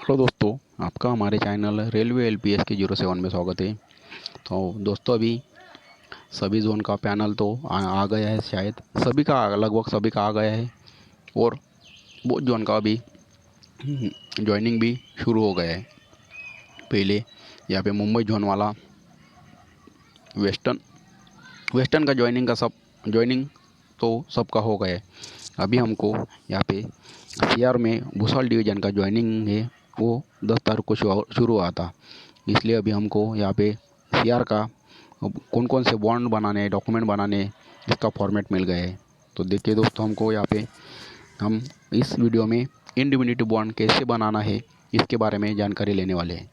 Hello दोस्तों, आपका हमारे चैनल रेलवे एलपीएस के 07 में स्वागत है। तो दोस्तों, अभी सभी जोन का पैनल तो आ गया है। शायद सभी का लगभग सभी का आ गया है और बहुत जोन का अभी ज्वाइनिंग भी शुरू हो गया है। पहले यहाँ पे मुंबई जोन वाला वेस्टर्न वेस्टर्न का ज्वाइनिंग तो सबका हो गया है। अभी हमको यहाँ पे सीआर में भूसावल डिवीज़न का ज्वाइनिंग है, वो 10 तारीख को शुरू हुआ था। इसलिए अभी हमको यहाँ पे सीआर का कौन कौन से बॉन्ड बनाने, डॉक्यूमेंट बनाने, इसका फॉर्मेट मिल गया है। तो देखिए दोस्तों, हमको यहाँ पे हम इस वीडियो में इंडिमिनिटी बॉन्ड कैसे बनाना है इसके बारे में जानकारी लेने वाले हैं।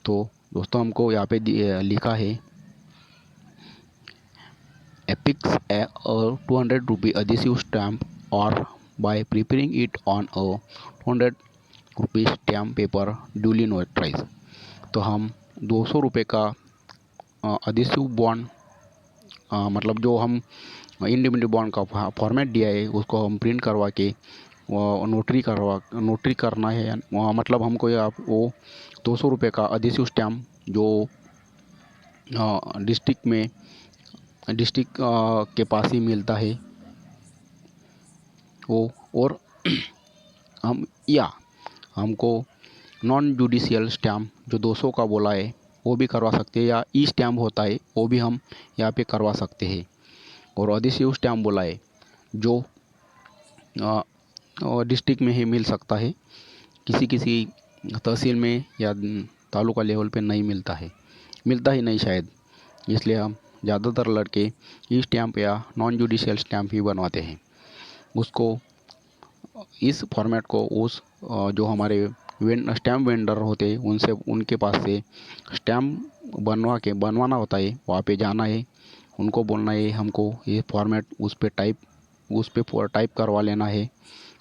तो दोस्तों, हमको यहाँ पे लिखा है affix a 200 rupee adhesive stamp or by preparing it on a 200 रुपये स्टैम्प पेपर ड्यूली नोटराइज। तो हम 200 रुपये का एडहेसिव बॉन्ड, मतलब जो हम इंडिपेंडेंट बॉन्ड का फॉर्मेट दिया है उसको हम प्रिंट करवा के नोटरी करना है। मतलब हमको वो 200 रुपये का एडहेसिव स्टैम्प जो डिस्ट्रिक्ट के पास ही मिलता है वो, और हमको नॉन जुडिशियल स्टैम्प जो 200 का बोला है वो भी करवा सकते हैं, या ई स्टैम्प होता है वो भी हम यहाँ पे करवा सकते हैं। और एडहेसिव स्टैम्प बोला है जो डिस्ट्रिक्ट में ही मिल सकता है, किसी तहसील में या तालुका लेवल पे नहीं मिलता ही नहीं शायद। इसलिए हम ज़्यादातर लड़के ई स्टैम्प या नॉन जुडिशियल स्टैम्प ही बनवाते हैं। उसको इस फॉर्मेट को जो हमारे स्टैम्प वेंडर होते हैं उनके पास से स्टैम्प बनवाना होता है। वहाँ पे जाना है, उनको बोलना है हमको ये फॉर्मेट उस पर टाइप करवा लेना है,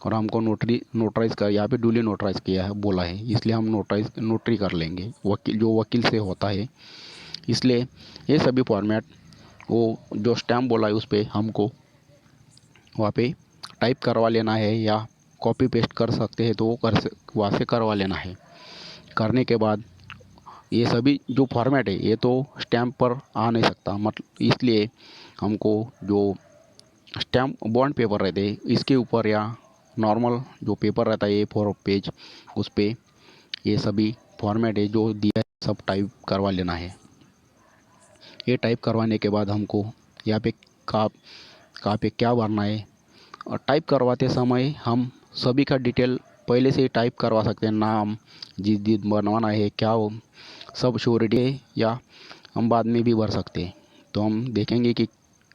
और हमको नोटराइज कर यहाँ पे डुली नोटराइज किया है बोला है, इसलिए हम नोटरी कर लेंगे वकील से होता है। इसलिए ये सभी फॉर्मेट वो जो स्टैम्प बोला है उस पर हमको वहाँ पे टाइप करवा लेना है, या कॉपी पेस्ट कर सकते हैं तो वो वहाँ से करवा लेना है। करने के बाद ये सभी जो फॉर्मेट है ये तो स्टैम्प पर आ नहीं सकता, मतलब इसलिए हमको जो स्टैम्प बॉन्ड पेपर रहते हैं इसके ऊपर, या नॉर्मल जो पेपर रहता है A4 पेज, उस पर ये सभी फॉर्मेट है जो दिया है सब टाइप करवा लेना है। ये टाइप करवाने के बाद हमको यहाँ पे कहाँ पे क्या भरना है, और टाइप करवाते समय हम सभी का डिटेल पहले से ही टाइप करवा सकते हैं। नाम, जिस दिन बनवाना है, क्या हो, सब श्योरिटी है, या हम बाद में भी भर सकते हैं। तो हम देखेंगे कि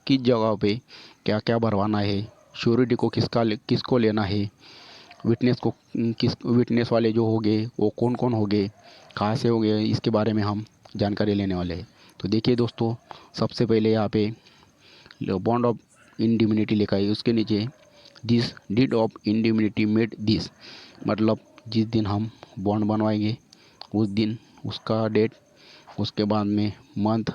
किस जगह पे क्या क्या भरवाना है, श्योरिटी को किसको लेना है, विटनेस वाले जो होंगे वो कौन कौन होंगे, कहाँ से होंगे, इसके बारे में हम जानकारी लेने वाले हैं। तो देखिए दोस्तों, सबसे पहले यहाँ पे बॉन्ड ऑफ इंडिमिनिटी लिखा है, उसके नीचे this deed of indemnity made this, मतलब जिस दिन हम बॉन्ड बनवाएंगे उस दिन उसका डेट, उसके बाद में मंथ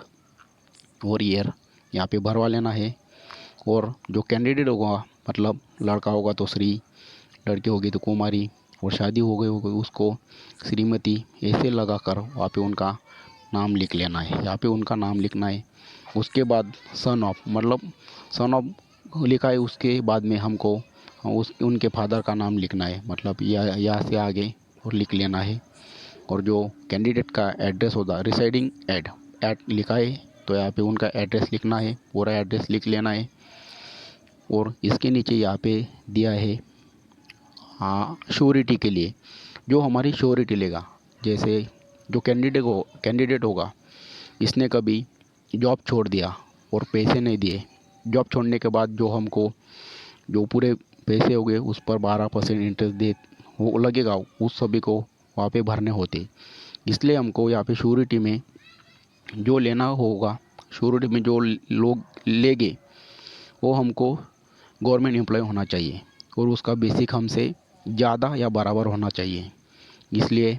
और ईयर यहाँ पे भरवा लेना है। और जो कैंडिडेट होगा, मतलब लड़का होगा तो श्री, लड़की होगी तो कुमारी, और शादी हो गई होगी उसको श्रीमती, ऐसे लगा कर वहाँ पे उनका नाम लिख लेना है, यहाँ पे उनका नाम लिखना है। उसके बाद सन ऑफ लिखा है, उसके बाद में हमको उनके फादर का नाम लिखना है, मतलब यहाँ से आगे और लिख लेना है। और जो कैंडिडेट का एड्रेस होता है, रिसाइडिंग एट लिखा है, तो यहाँ पे उनका एड्रेस लिखना है, पूरा एड्रेस लिख लेना है। और इसके नीचे यहाँ पे दिया है श्योरिटी के लिए, जो हमारी श्योरिटी लेगा। जैसे जो कैंडिडेट होगा, इसने कभी जॉब छोड़ दिया और पैसे नहीं दिए, जॉब छोड़ने के बाद जो पूरे पैसे हो गए उस पर 12% इंटरेस्ट वो लगेगा, उस सभी को वहाँ पे भरने होते। इसलिए हमको यहाँ पे श्योरिटी में जो लेना होगा, श्योरिटी में जो लोग लेंगे वो हमको गवर्नमेंट एम्प्लॉय होना चाहिए, और उसका बेसिक हमसे ज़्यादा या बराबर होना चाहिए। इसलिए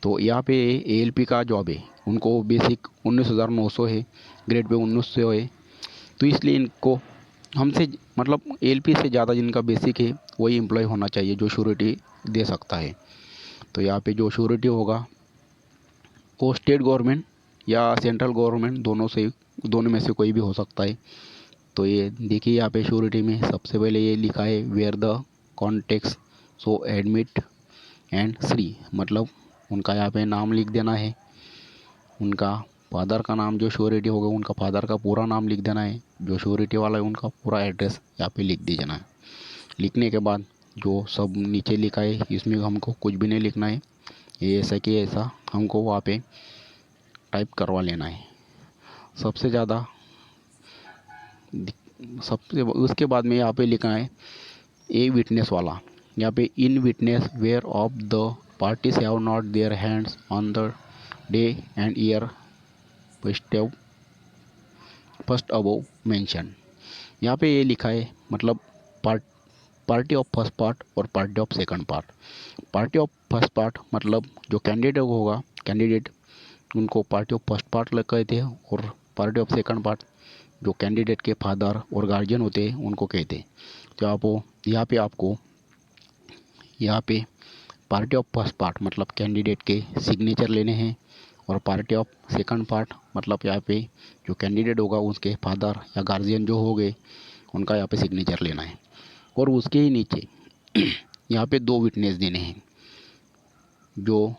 तो यहाँ पे ALP का जॉब है, उनको बेसिक 19,900 है, ग्रेड पे 1900 है। तो इसलिए इनको हमसे, मतलब ALP से ज़्यादा जिनका बेसिक है वही एम्प्लॉय होना चाहिए जो श्योरिटी दे सकता है। तो यहाँ पे जो श्योरिटी होगा वो स्टेट गवर्नमेंट या सेंट्रल गवर्नमेंट दोनों में से कोई भी हो सकता है। तो ये देखिए यहाँ पे श्योरिटी में सबसे पहले ये लिखा है where the context so admit and Shri, मतलब उनका यहाँ पे नाम लिख देना है, उनका फादर का नाम जो श्योरिटी होगा उनका फादर का पूरा नाम लिख देना है, जो श्योरिटी वाला है उनका पूरा एड्रेस यहाँ पे लिख दीजिए है। लिखने के बाद जो सब नीचे लिखा है इसमें हमको कुछ भी नहीं लिखना है, ये ऐसा कि ऐसा हमको वहाँ पे टाइप करवा लेना है। उसके बाद में यहाँ पे लिखना है ए विटनेस वाला, यहाँ पे in witness whereof the parties have not their hands on the day and year first above mention. यहाँ पे ये लिखा है मतलब पार्टी ऑफ फर्स्ट पार्ट और party of second part. Party of first part मतलब जो कैंडिडेट उनको पार्टी ऑफ फर्स्ट पार्ट कहते हैं, और पार्टी ऑफ सेकंड पार्ट जो कैंडिडेट के फादर और गार्जियन होते हैं उनको कहते हैं। तो आपको यहाँ पे पार्टी ऑफ फर्स्ट पार्ट मतलब कैंडिडेट के सिग्नेचर लेने हैं, और पार्टी ऑफ सेकंड पार्ट मतलब यहाँ पे जो कैंडिडेट होगा उसके फादर या गार्जियन जो हो गए उनका यहाँ पे सिग्नेचर लेना है। और उसके ही नीचे यहाँ पे 2 विटनेस देने हैं, जो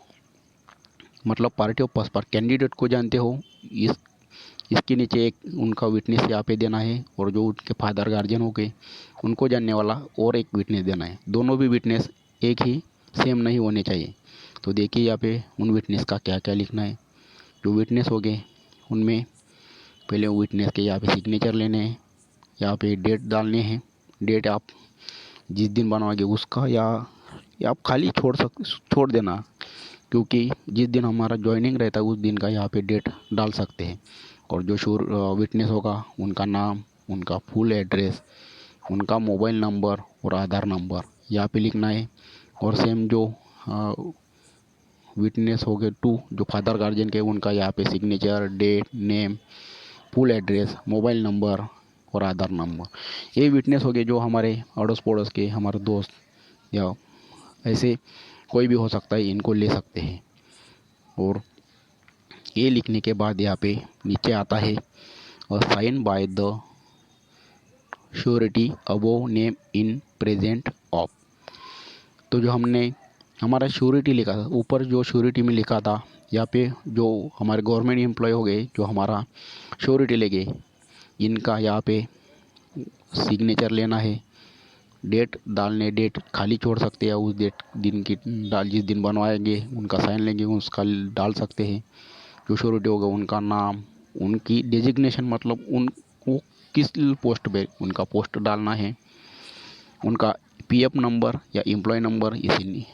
मतलब party of first part candidate को जानते हो इसके नीचे एक उनका विटनेस यहाँ पे देना है, और जो उनके फादर गार्जियन हो गए उनको जानने वाला और एक विटनेस देना है। दोनों भी विटनेस एक ही सेम नहीं होने चाहिए। तो देखिए यहाँ पे उन विटनेस का क्या क्या लिखना है। जो विटनेस हो गए उनमें पहले विटनेस के यहाँ पे सिग्नेचर लेने हैं, यहाँ पे डेट डालने हैं, डेट आप जिस दिन बनवाओगे उसका या आप खाली छोड़ देना, क्योंकि जिस दिन हमारा ज्वाइनिंग रहता है उस दिन का यहाँ पे डेट डाल सकते हैं। और जो विटनेस होगा उनका नाम, उनका फुल एड्रेस, उनका मोबाइल नंबर और आधार नंबर यहाँ पे लिखना है। और सेम जो विटनेस हो गए 2 जो फादर गार्जियन के उनका यहाँ पे signature, date, name, full address, mobile number और आधार नंबर। ये विटनेस हो गए जो हमारे अड़ोस पड़ोस के हमारे दोस्त या ऐसे कोई भी हो सकता है, इनको ले सकते हैं। और ये लिखने के बाद यहाँ पे नीचे आता है और sign by the surety above name in present of. तो जो हमने हमारा श्योरिटी लिखा था ऊपर, जो श्योरिटी में लिखा था यहाँ पे जो हमारे गवर्नमेंट एम्प्लॉय हो गए जो हमारा श्योरिटी ले गए, इनका यहाँ पे सिग्नेचर लेना है, डेट डालने, डेट खाली छोड़ सकते हैं, उस दिन की जिस दिन बनवाएंगे उनका साइन लेंगे उसका डाल सकते हैं। जो श्योरिटी होगा उनका नाम, उनकी डेजिग्नेशन मतलब वो किस पोस्ट पे उनका पोस्ट डालना है, उनका पीएफ नंबर या एम्प्लॉय नंबर इसी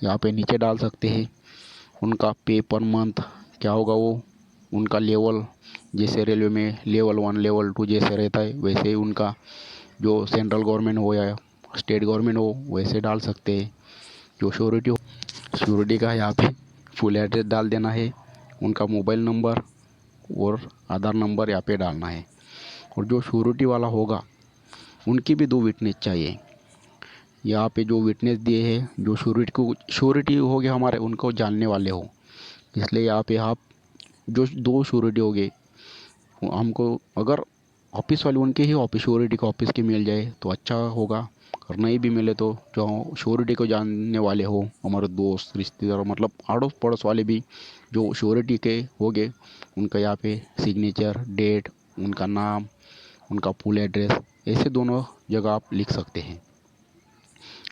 यहाँ पे नीचे डाल सकते हैं। उनका पे पर मंथ क्या होगा, वो उनका लेवल, जैसे रेलवे में लेवल 1 लेवल 2 जैसे रहता है वैसे ही उनका जो सेंट्रल गवर्नमेंट हो या स्टेट गवर्नमेंट हो वैसे डाल सकते हैं। जो श्योरिटी का यहाँ पे फुल एड्रेस डाल देना है, उनका मोबाइल नंबर और आधार नंबर यहाँ पे डालना है। और जो श्योरिटी वाला होगा उनकी भी 2 विटनेस चाहिए। यहाँ पे जो विटनेस दिए हैं जो श्योरिटी हो गया हमारे उनको जानने वाले हो, इसलिए यहाँ पे आप जो 2 श्योरिटी हो गए हमको अगर ऑफिस वाले उनके ही ऑफिस श्योरिटी का ऑफिस के मिल जाए तो अच्छा होगा, और नहीं भी मिले तो जो श्योरिटी को जानने वाले हो हमारे दोस्त रिश्तेदार मतलब अड़ोस पड़ोस वाले भी जो श्योरिटी के हो गए उनका यहाँ पे सिग्नेचर, डेट, उनका नाम, उनका फुल एड्रेस ऐसे दोनों जगह आप लिख सकते हैं।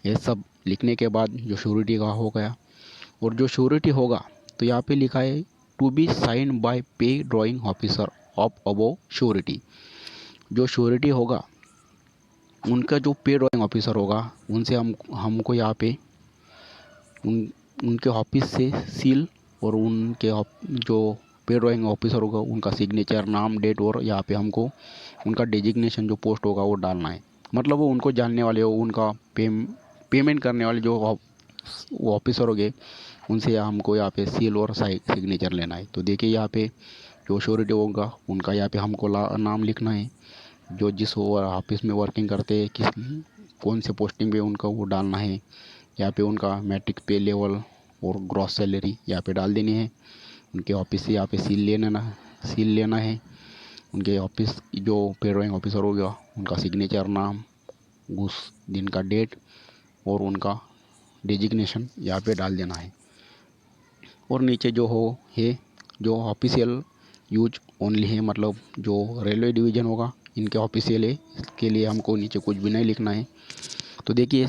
ये सब लिखने के बाद जो श्योरिटी का हो गया, और जो श्योरिटी होगा तो यहाँ पे लिखा है टू बी साइन बाय पे drawing officer of above surety. जो श्योरिटी होगा उनका जो पे ड्राइंग ऑफिसर होगा उनसे हमको यहाँ पे उनके ऑफिस से सील और उनके जो पे ड्राइंग ऑफिसर होगा उनका सिग्नेचर, नाम, डेट, और यहाँ पे हमको उनका डेजिग्नेशन जो पोस्ट होगा वो डालना है। मतलब वो उनको जानने वाले हो, उनका पेमेंट करने वाले जो वो ऑफिसर हो गए उनसे हमको यहाँ पे सील और सिग्नेचर लेना है। तो देखिए यहाँ पे जो श्योरिटी होगा उनका यहाँ पे हमको नाम लिखना है, जो जिस ऑफिस में वर्किंग करते हैं कौन से पोस्टिंग पे उनका वो डालना है। यहाँ पे उनका मैट्रिक पे लेवल और ग्रॉस सैलरी यहाँ पे डाल देनी है। उनके ऑफिस से यहाँ पे सील लेना है। उनके ऑफिस जो पे ड्राइंग ऑफिसर हो गया उनका सिग्नेचर, नाम, उस दिन का डेट और उनका डेजिग्नेशन यहाँ पे डाल देना है। और नीचे जो ऑफिशियल यूज ओनली है, मतलब जो रेलवे डिवीज़न होगा इनके ऑफिशियल है, इसके लिए हमको नीचे कुछ भी नहीं लिखना है। तो देखिए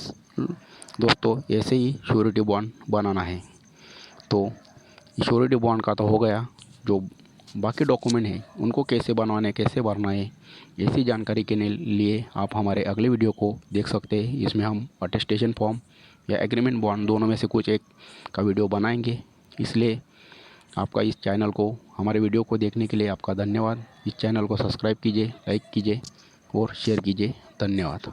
दोस्तों, ऐसे ही श्योरिटी बॉन्ड बनाना है। तो श्योरिटी बॉन्ड का तो हो गया। जो बाकी डॉक्यूमेंट हैं उनको कैसे बनवाना है, कैसे भरना है, ऐसी जानकारी के लिए आप हमारे अगले वीडियो को देख सकते हैं। इसमें हम अटेस्टेशन फॉर्म या एग्रीमेंट बॉन्ड दोनों में से कुछ एक का वीडियो बनाएंगे। इसलिए आपका इस चैनल को, हमारे वीडियो को देखने के लिए आपका धन्यवाद। इस चैनल को सब्सक्राइब कीजिए, लाइक कीजिए और शेयर कीजिए। धन्यवाद।